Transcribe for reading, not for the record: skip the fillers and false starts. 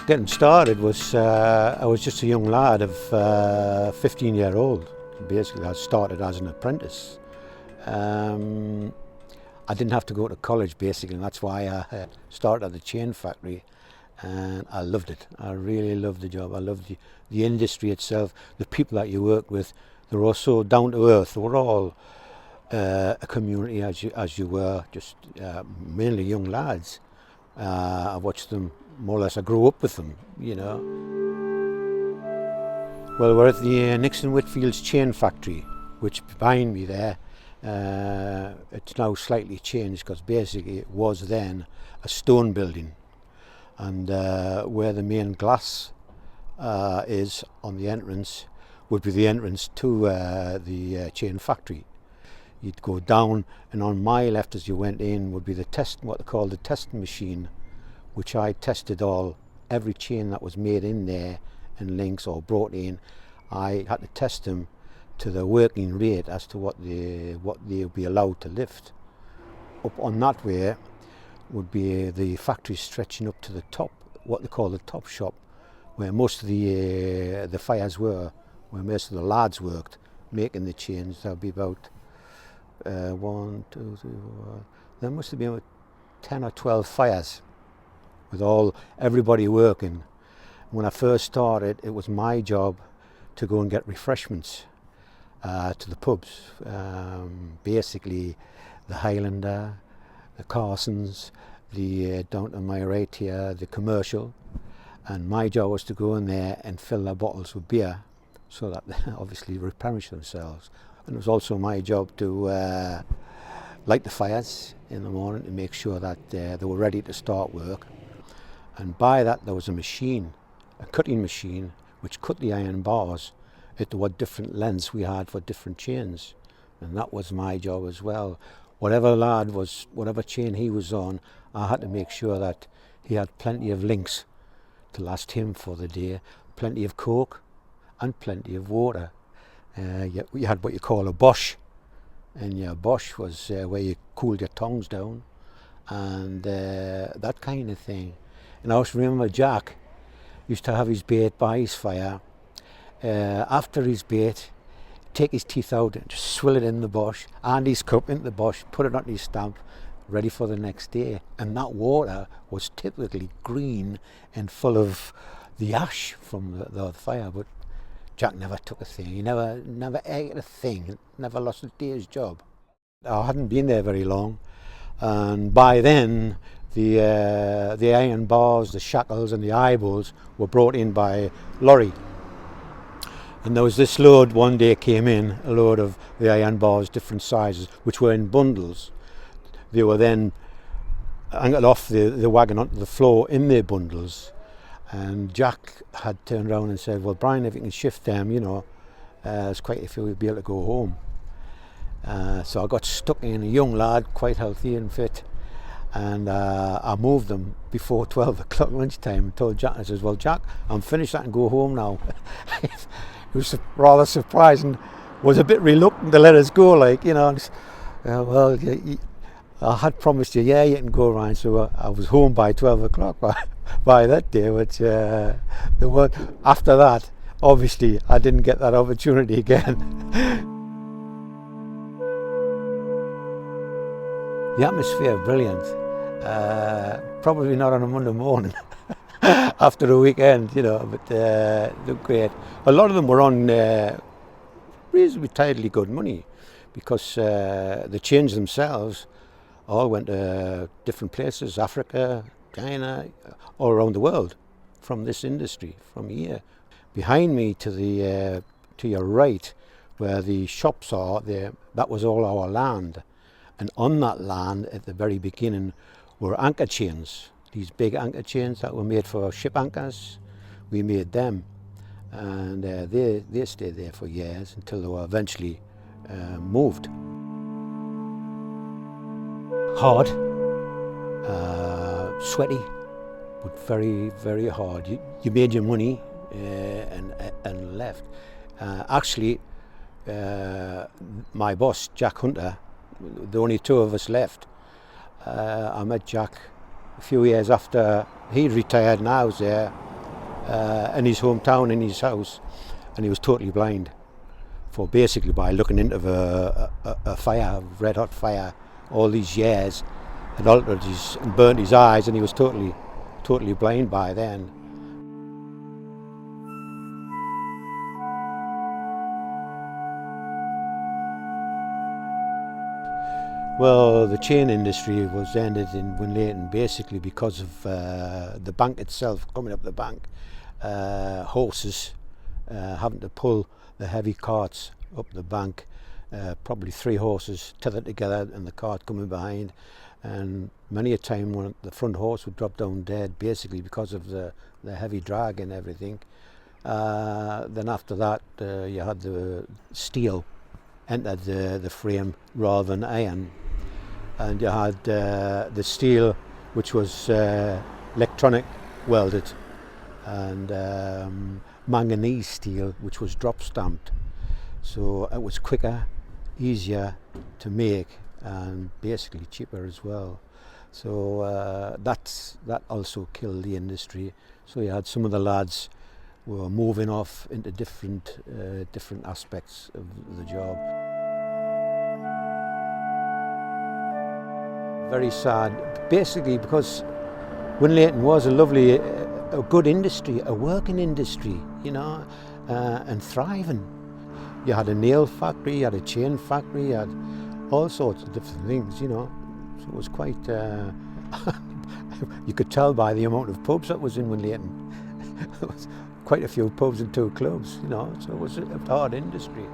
Getting started was, I was just a young lad of 15-year-old. Basically, I started as an apprentice. I didn't have to go to college, basically, and that's why I started at the chain factory, and I loved it. I really loved the job. I loved the industry itself, the people that you work with. They were all so down to earth. They were all a community, as you were, just mainly young lads. I watched them, more or less, I grew up with them, you know. Well, we're at the Nixon Whitfield's chain factory, which behind me there, it's now slightly changed because basically it was then a stone building, and where the main glass is on the entrance would be the entrance to the chain factory. You'd go down, and on my left as you went in would be the what they call the testing machine, which I tested every chain that was made in there and links or brought in. I had to test them to the working rate as to what they'll be allowed to lift. Up on that way would be the factory stretching up to the top, what they call the top shop, where most of the fires were, where most of the lads worked making the chains. There'll be about 1, 2, 3, 4. There must have been about 10 or 12 fires with everybody working. When I first started, it was my job to go and get refreshments to the pubs. Basically, the Highlander, the Carsons, the down to my right here, the Commercial, and my job was to go in there and fill their bottles with beer, so that they obviously replenish themselves. And it was also my job to light the fires in the morning to make sure that they were ready to start work. And by that there was a machine, a cutting machine, which cut the iron bars into what different lengths we had for different chains. And that was my job as well. Whatever chain he was on, I had to make sure that he had plenty of links to last him for the day, plenty of coke and plenty of water. You had what you call a Bosch, and your Bosch was where you cooled your tongs down and that kind of thing. And I also remember Jack used to have his bait by his fire. After his bait, take his teeth out and just swill it in the Bosch, and his cup into the Bosch, put it on his stamp, ready for the next day. And that water was typically green and full of the ash from the fire, but Jack never took a thing. He never ate a thing, never lost a day's job. I hadn't been there very long, and by then the iron bars, the shackles and the eyeballs were brought in by lorry. And there was this load one day came in, a load of the iron bars, different sizes, which were in bundles. They were then angled off the wagon onto the floor in their bundles. And Jack had turned around and said, well, Brian, if you can shift them, you know, it's quite if you'll be able to go home. So I got stuck in, a young lad, quite healthy and fit. And I moved them before 12 o'clock lunchtime and told Jack, I says, well, Jack, I'm finished, I can go home now. It was rather surprising, was a bit reluctant to let us go, like, you know. Well, I had promised you, yeah, you can go, Ryan. So I was home by 12 o'clock by that day, but after that, obviously, I didn't get that opportunity again. The atmosphere, brilliant. Probably not on a Monday morning after a weekend, you know, but they're great. A lot of them were on reasonably tidily good money, because the chains themselves all went to different places, Africa, China, all around the world, from this industry, from here. Behind me to your right, where the shops are, that was all our land. And on that land, at the very beginning, were anchor chains. These big anchor chains that were made for ship anchors. We made them, and they stayed there for years until they were eventually moved. Hard, sweaty, but very, very hard. You made your money and left. Actually, my boss, Jack Hunter, the only two of us left. I met Jack a few years after he retired, and I was there. in his hometown, in his house, and he was totally blind. For basically by looking into a fire, red hot fire, all these years, had altered and burnt his eyes, and he was totally blind by then. Well, the chain industry was ended in Winlaton basically because of the bank itself, coming up the bank, horses having to pull the heavy carts up the bank, probably 3 horses tethered together and the cart coming behind, and many a time when the front horse would drop down dead basically because of the heavy drag and everything. Then after that you had the steel entered the frame rather than iron, and you had the steel which was electronic welded, and manganese steel which was drop stamped, so it was quicker, easier to make, and basically cheaper as well. So that also killed the industry. So you had some of the lads were moving off into different aspects of the job. Very sad, basically, because Winlaton was a lovely, a good industry, a working industry, you know, and thriving. You had a nail factory, you had a chain factory, you had all sorts of different things, you know. So it was quite, you could tell by the amount of pubs that was in Winlaton. There was quite a few pubs and 2 clubs, you know, so it was a hard industry.